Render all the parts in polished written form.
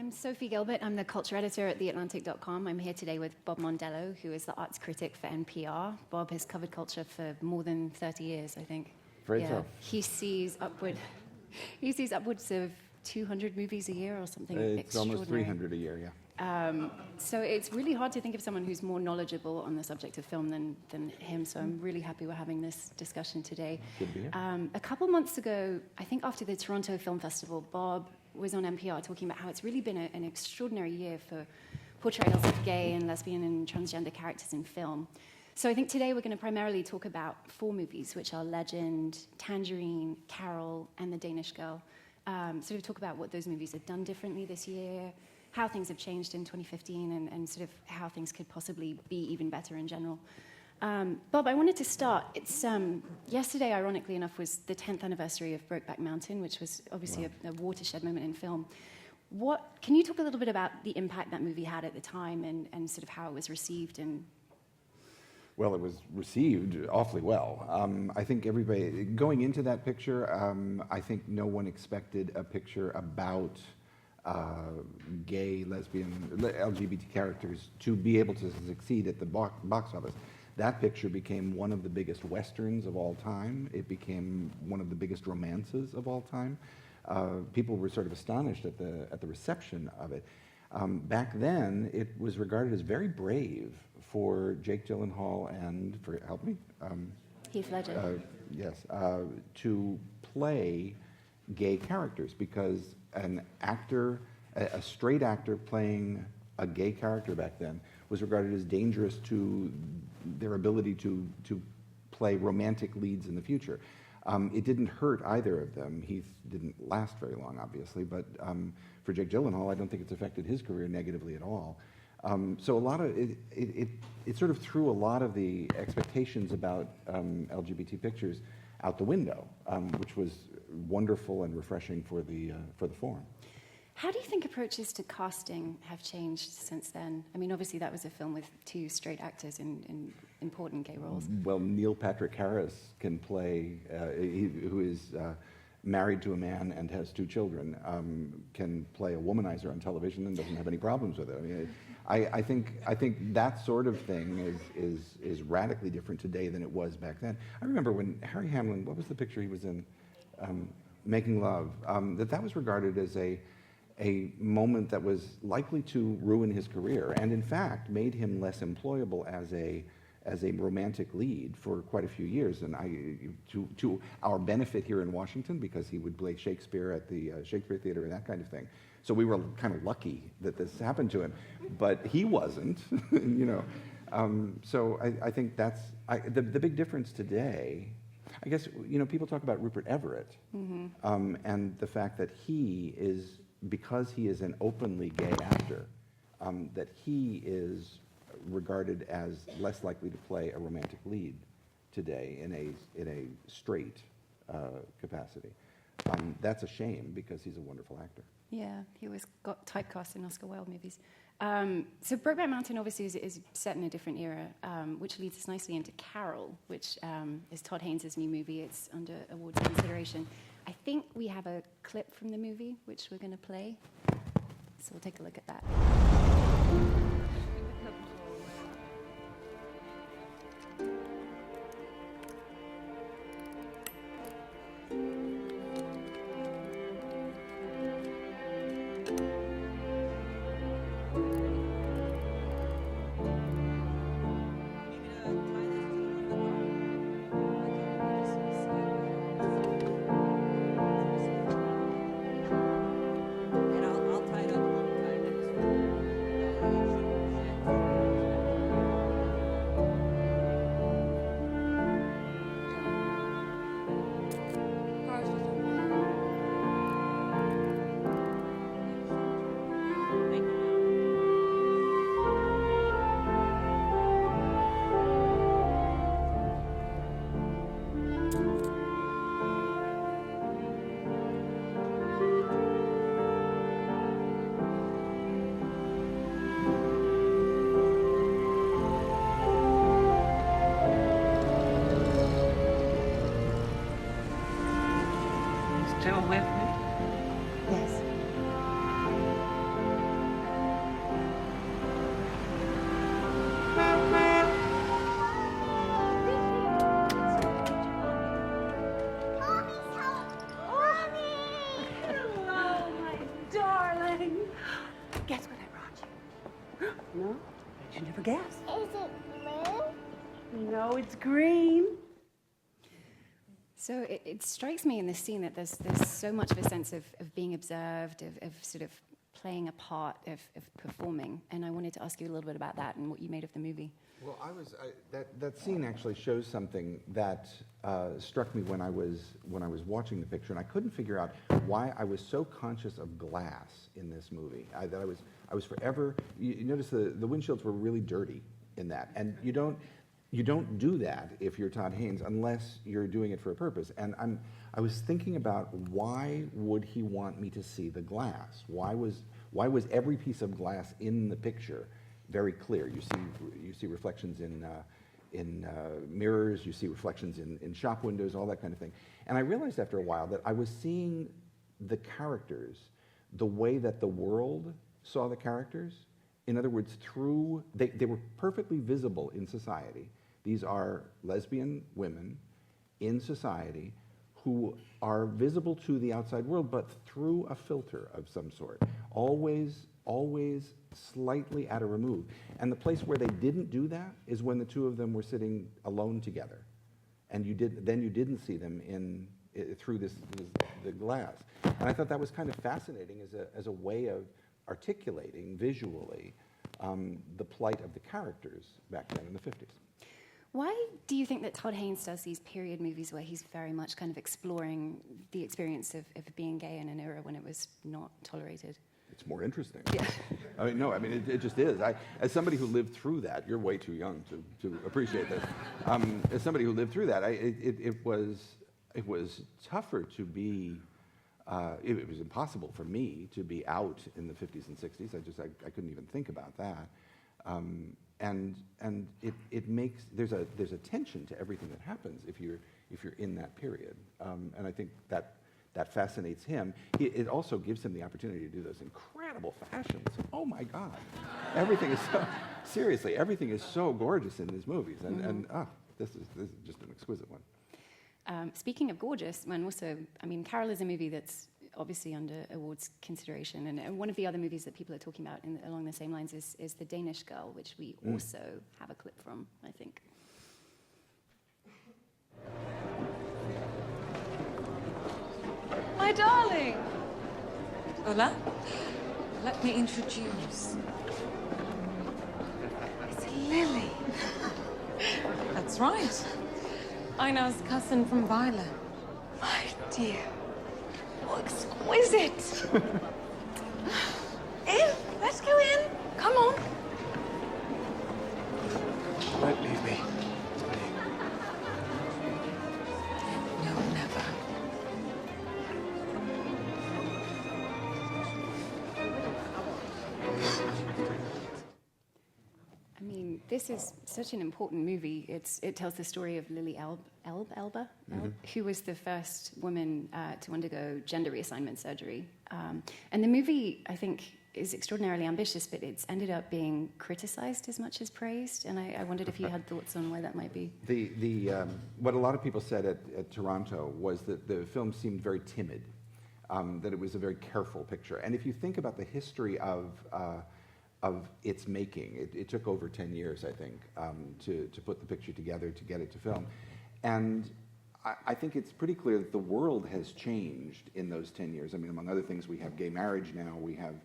I'm Sophie Gilbert. I'm the culture editor at theatlantic.com. I'm here today with Bob Mondello, who is the arts critic for NPR. Bob has covered culture for more than 30 years, I think. Very tough. He sees upwards of 200 movies a year or something It's extraordinary. almost 300 a year, yeah. So it's really hard to think of someone who's more knowledgeable on the subject of film than him, so I'm really happy we're having this discussion today. Good to be here. A couple months ago, I think after the Toronto Film Festival, Bob was on NPR talking about how it's really been an extraordinary year for portrayals of gay and lesbian and transgender characters in film. So I think today we're going to primarily talk about 4 movies, which are Legend, Tangerine, Carol, and The Danish Girl. Sort of talk about what those movies have done differently this year, how things have changed in 2015, and sort of how things could possibly be even better in general. Bob, I wanted to start. It's yesterday, ironically enough, was the 10th anniversary of Brokeback Mountain, which was obviously a watershed moment in film. Can you talk a little bit about the impact that movie had at the time and sort of how it was received? Well, it was received awfully well. I think everybody, going into that picture, I think no one expected a picture about gay, lesbian, LGBT characters to be able to succeed at the box office. That picture became one of the biggest westerns of all time. It became one of the biggest romances of all time. People were sort of astonished at the reception of it. Back then, it was regarded as very brave for Jake Gyllenhaal and, help me? Heath Ledger. Yes, to play gay characters, because an actor, a straight actor playing a gay character back then was regarded as dangerous to their ability to play romantic leads in the future. It didn't hurt either of them. Heath didn't last very long, obviously, but for Jake Gyllenhaal, I don't think it's affected his career negatively at all. So a lot of it sort of threw a lot of the expectations about LGBT pictures out the window, which was wonderful and refreshing for the forum. How do you think approaches to casting have changed since then? I mean, obviously that was a film with 2 straight actors in important gay roles. Well, Neil Patrick Harris can play, who is married to a man and has 2 children, can play a womanizer on television and doesn't have any problems with it. I mean, I think that sort of thing is radically different today than it was back then. I remember when Harry Hamlin, what was the picture he was in? Making Love. That was regarded as a moment that was likely to ruin his career, and in fact made him less employable as a romantic lead for quite a few years. And to our benefit here in Washington, because he would play Shakespeare at the Shakespeare Theater and that kind of thing. So we were kind of lucky that this happened to him, but he wasn't, you know. So I think that's the big difference today. I guess, you know, people talk about Rupert Everett, and the fact that he is, because he is an openly gay actor, that he is regarded as less likely to play a romantic lead today in a straight capacity. That's a shame, because he's a wonderful actor. Yeah, he got typecast in Oscar Wilde movies. So Brokeback Mountain obviously is set in a different era, which leads us nicely into Carol, which is Todd Haynes' new movie. It's under awards consideration. I think we have a clip from the movie, which we're going to play. So we'll take a look at that. Still with me? Yes. No? You never guess. Is it blue? No, it's green. So it strikes me in this scene that there's so much of a sense of being observed, of sort of playing a part, of performing. And I wanted to ask you a little bit about that and what you made of the movie. Well, that scene actually shows something that struck me when I was watching the picture, and I couldn't figure out why I was so conscious of glass in this movie. I was forever. You notice the windshields were really dirty in that, and you don't do that if you're Todd Haynes unless you're doing it for a purpose. And I was thinking about why would he want me to see the glass? Why was every piece of glass in the picture very clear? You see reflections in mirrors, you see reflections in shop windows, all that kind of thing. And I realized after a while that I was seeing the characters the way that the world saw the characters. In other words, they were perfectly visible in society. These are lesbian women in society who are visible to the outside world, but through a filter of some sort, always slightly at a remove. And the place where they didn't do that is when the two of them were sitting alone together, and you didn't see them through the glass. And I thought that was kind of fascinating as a way of articulating visually the plight of the characters back then in the 50s. Why do you think that Todd Haynes does these period movies where he's very much kind of exploring the experience of being gay in an era when it was not tolerated? It's more interesting. Yeah. It just is. As somebody who lived through that, you're way too young to appreciate this. As somebody who lived through that, it was tougher to be. It was impossible for me to be out in the 50s and 60s. I couldn't even think about that. And it makes there's a tension to everything that happens if you're in that period. And I think that fascinates him. It also gives him the opportunity to do those incredible fashions. Oh my God, everything is so gorgeous in these movies, and this is just an exquisite one. Speaking of gorgeous, and also, Carol is a movie that's obviously under awards consideration, and one of the other movies that people are talking about along the same lines is The Danish Girl, which we also have a clip from, I think. My darling! Hola. Let me introduce. It's Lily. That's right. Ina's cousin from Violet. My dear. Oh, exquisite. In, let's go in. Come on. Don't leave me. No, never. This is such an important movie. It tells the story of Lily Elbe, who was the first woman to undergo gender reassignment surgery. And the movie, I think, is extraordinarily ambitious, but it's ended up being criticized as much as praised. And I wondered if you had thoughts on why that might be. What a lot of people said at Toronto was that the film seemed very timid, that it was a very careful picture. And if you think about the history of its making, it took over 10 years, I think, to put the picture together, to get it to film. And I think it's pretty clear that the world has changed in those 10 years. Among other things, we have gay marriage now, we have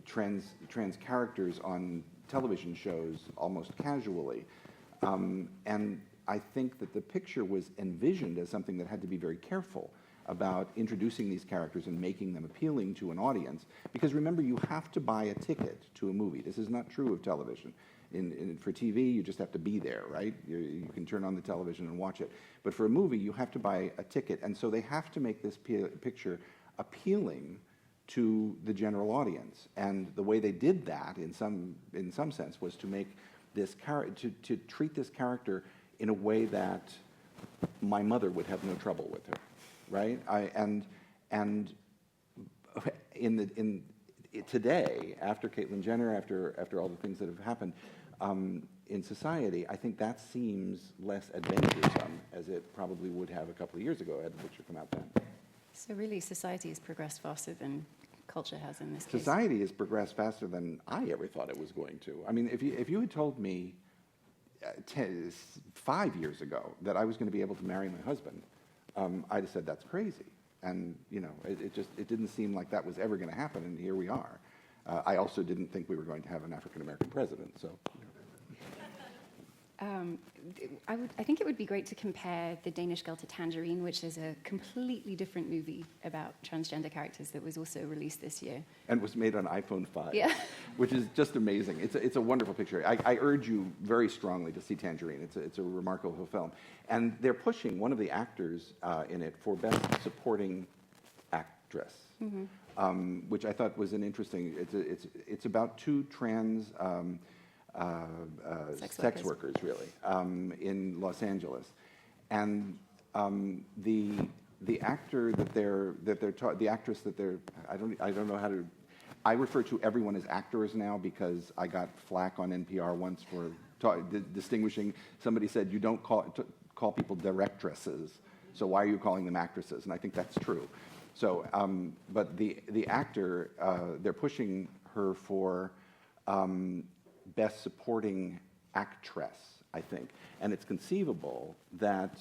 trans characters on television shows almost casually. And I think that the picture was envisioned as something that had to be very careful about introducing these characters and making them appealing to an audience. Because remember, you have to buy a ticket to a movie. This is not true of television. For TV, you just have to be there, right? You can turn on the television and watch it. But for a movie, you have to buy a ticket. And so they have to make this picture appealing to the general audience. And the way they did that, in some sense, was to make this to treat this character in a way that my mother would have no trouble with her. Right, today, after Caitlyn Jenner, after all the things that have happened in society, I think that seems less adventuresome as it probably would have a couple of years ago had the picture come out then. So really, society has progressed faster than culture has in this case. Society has progressed faster than I ever thought it was going to. I mean, if you had told me 5 years ago that I was going to be able to marry my husband, I'd have said that's crazy. And it didn't seem like that was ever going to happen, and here we are. I also didn't think we were going to have an African American president. So. I think it would be great to compare The Danish Girl to Tangerine, which is a completely different movie about transgender characters that was also released this year. And was made on iPhone 5, yeah. Which is just amazing. It's a wonderful picture. I urge you very strongly to see Tangerine. It's a remarkable film. And they're pushing one of the actors in it for Best Supporting Actress, which I thought was an interesting, it's about two trans sex workers, really, in Los Angeles, and the actor the actress that they're I don't know how to. I refer to everyone as actors now because I got flack on NPR once for distinguishing. Somebody said you don't call people directresses, so why are you calling them actresses? And I think that's true. So, but the actor, they're pushing her for Best Supporting Actress, I think. And it's conceivable that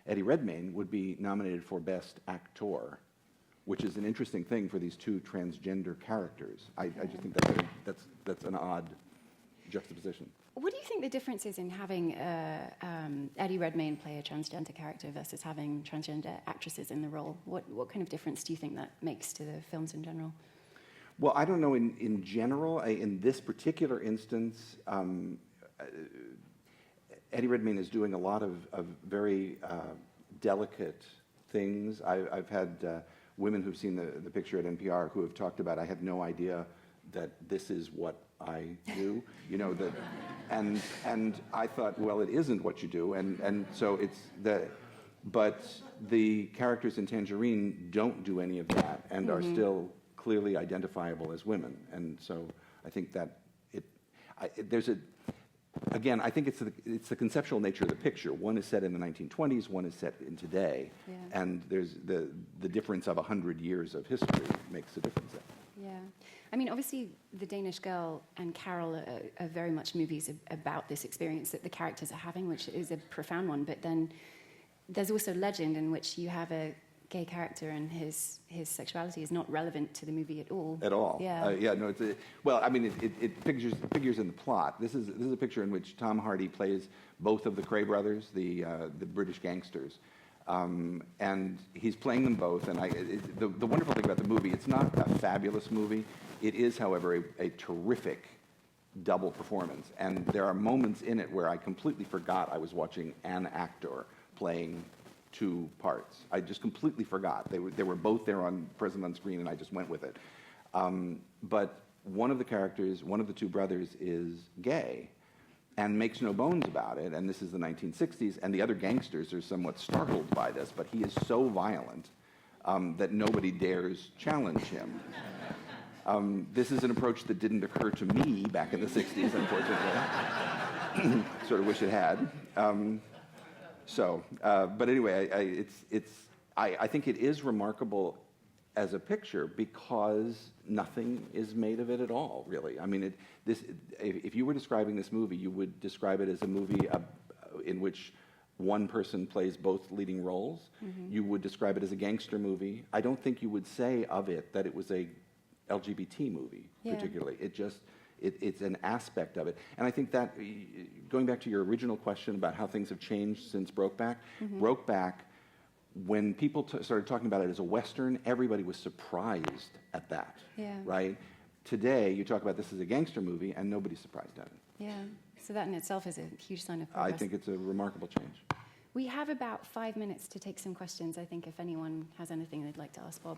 Eddie Redmayne would be nominated for Best Actor, which is an interesting thing for these two transgender characters. I just think that's an odd juxtaposition. What do you think the difference is in having Eddie Redmayne play a transgender character versus having transgender actresses in the role? What kind of difference do you think that makes to the films in general? Well, I don't know in general. In this particular instance, Eddie Redmayne is doing a lot of very delicate things. I've had women who've seen the picture at NPR who have talked about, I had no idea that this is what I do, and I thought, well, it isn't what you do, and so but the characters in Tangerine don't do any of that and are still clearly identifiable as women, and so I think that again, I think it's the conceptual nature of the picture. One is set in the 1920s, one is set in today, and there's the difference of 100 years of history makes a difference there. Yeah. I mean, obviously, The Danish Girl and Carol are very much movies about this experience that the characters are having, which is a profound one, but then there's also Legend, in which you have a gay character and his sexuality is not relevant to the movie at all. At all. Yeah. No. It figures in the plot. This is a picture in which Tom Hardy plays both of the Kray brothers, the British gangsters, and he's playing them both. And the wonderful thing about the movie, it's not a fabulous movie. It is, however, a terrific double performance. And there are moments in it where I completely forgot I was watching an actor playing two parts. I just completely forgot. They were both there present on screen, and I just went with it. But one of the characters, one of the two brothers, is gay and makes no bones about it, and this is the 1960s, and the other gangsters are somewhat startled by this, but he is so violent that nobody dares challenge him. This is an approach that didn't occur to me back in the 60s, unfortunately. Sort of wish it had. But anyway, I think it is remarkable as a picture because nothing is made of it at all, really. I mean, if you were describing this movie, you would describe it as a movie in which one person plays both leading roles. You would describe it as a gangster movie. I don't think you would say of it that it was a LGBT movie, particularly. It's an aspect of it. And I think that, going back to your original question about how things have changed since Brokeback, Brokeback, when people started talking about it as a Western, everybody was surprised at that, right? Today, you talk about this as a gangster movie, and nobody's surprised at it. Yeah, so that in itself is a huge sign of progress. I think it's a remarkable change. We have about 5 minutes to take some questions, I think, if anyone has anything they'd like to ask Bob.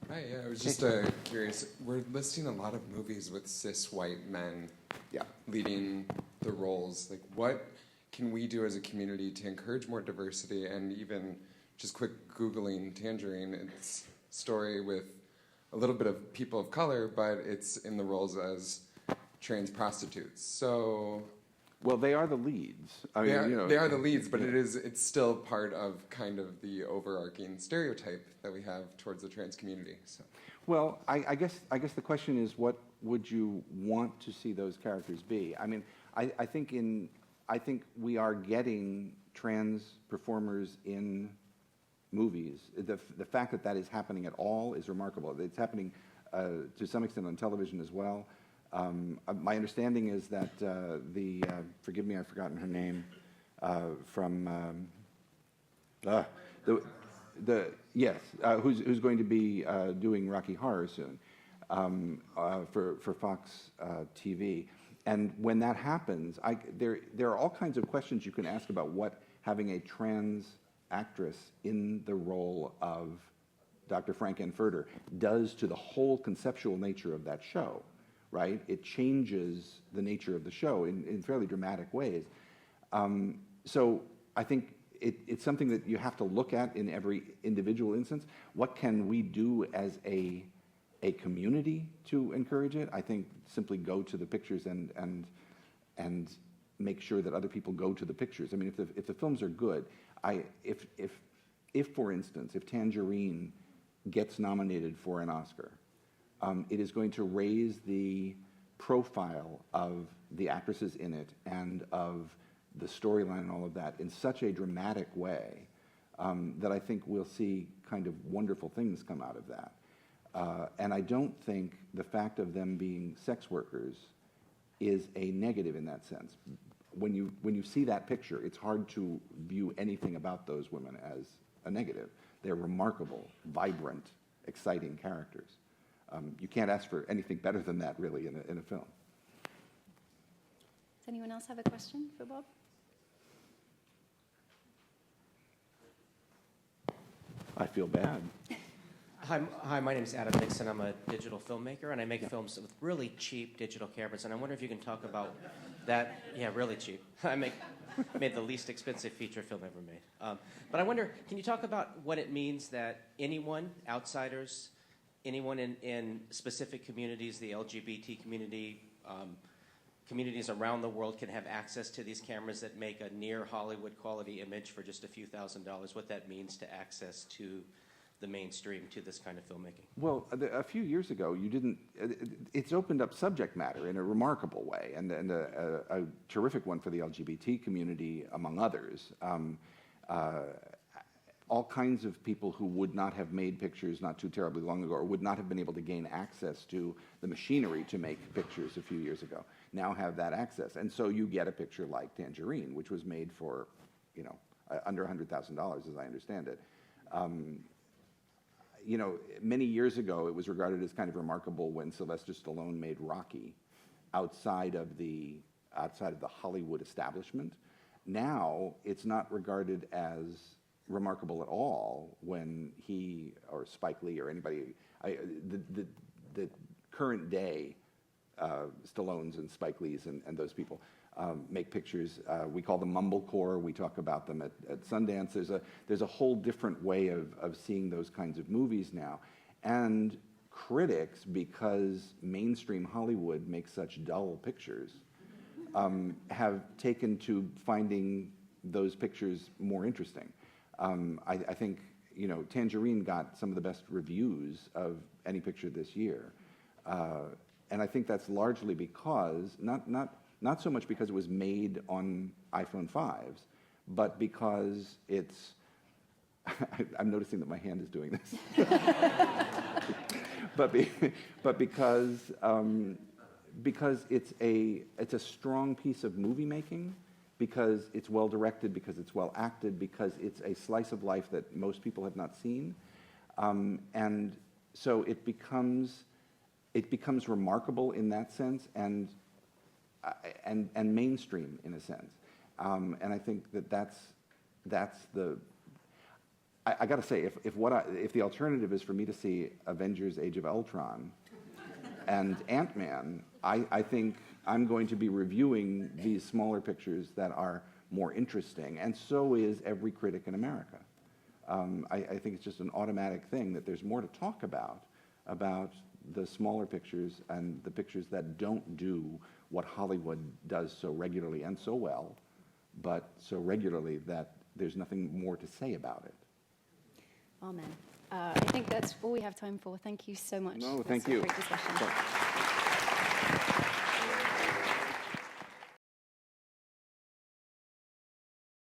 Hi, I was just curious. We're listing a lot of movies with cis white men leading the roles. Like, what can we do as a community to encourage more diversity? And even just quick Googling Tangerine, it's a story with a little bit of people of color, but it's in the roles as trans prostitutes. So Well, they are the leads. I They mean, are, you know, they are the leads, but it's still part of kind of the overarching stereotype that we have towards the trans community. So. Well, I guess the question is, what would you want to see those characters be? I mean, I think we are getting trans performers in movies. The fact that is happening at all is remarkable. It's happening to some extent on television as well. My understanding is that forgive me, I've forgotten her name, who's going to be doing Rocky Horror soon for Fox TV. And when that happens, there are all kinds of questions you can ask about what having a trans actress in the role of Dr. Frank-N-Furter does to the whole conceptual nature of that show, right? It changes the nature of the show in fairly dramatic ways. So I think it's something that you have to look at in every individual instance. What can we do as a community to encourage it? I think simply go to the pictures and make sure that other people go to the pictures. I mean, if the films are good, if for instance, if Tangerine gets nominated for an Oscar, it is going to raise the profile of the actresses in it and of the storyline and all of that in such a dramatic way that I think we'll see kind of wonderful things come out of that. And I don't think the fact of them being sex workers is a negative in that sense. When you see that picture, it's hard to view anything about those women as a negative. They're remarkable, vibrant, exciting characters. You can't ask for anything better than that, really, in a film. Does anyone else have a question for Bob? I feel bad. Hi, my name is Adam Nixon. I'm a digital filmmaker, and I make films with really cheap digital cameras. And I wonder if you can talk about that. Yeah, really cheap. I made the least expensive feature film ever made. But I wonder, can you talk about what it means that anyone, outsiders, anyone in specific communities, the LGBT community, communities around the world can have access to these cameras that make a near Hollywood quality image for just a few $1,000s, what that means to access to the mainstream, to this kind of filmmaking? Well, a few years ago, it's opened up subject matter in a remarkable way, and a terrific one for the LGBT community, among others. All kinds of people who would not have made pictures not too terribly long ago, or would not have been able to gain access to the machinery to make pictures a few years ago, now have that access. And so you get a picture like Tangerine, which was made for, under $100,000, as I understand it. Many years ago, it was regarded as kind of remarkable when Sylvester Stallone made Rocky outside of the Hollywood establishment. Now, it's not regarded as remarkable at all when he or Spike Lee or anybody, the current day Stallones and Spike Lees and those people make pictures. We call them mumblecore. We talk about them at Sundance. There's a whole different way of seeing those kinds of movies now. And critics, because mainstream Hollywood makes such dull pictures, have taken to finding those pictures more interesting. I think, Tangerine got some of the best reviews of any picture this year. And I think that's largely because, not so much because it was made on iPhone 5s, but because it's, I'm noticing that my hand is doing this. but because it's a strong piece of movie making, because it's well directed, because it's well acted, because it's a slice of life that most people have not seen, and so it becomes remarkable in that sense, and mainstream in a sense, and I think that's the. I got to say, if the alternative is for me to see Avengers: Age of Ultron and Ant-Man, I think I'm going to be reviewing these smaller pictures that are more interesting, and so is every critic in America. I think it's just an automatic thing that there's more to talk about the smaller pictures and the pictures that don't do what Hollywood does so regularly and so well, but so regularly that there's nothing more to say about it. Amen. I think that's all we have time for. Thank you so much. No, That's thank a you. great discussion. Thanks.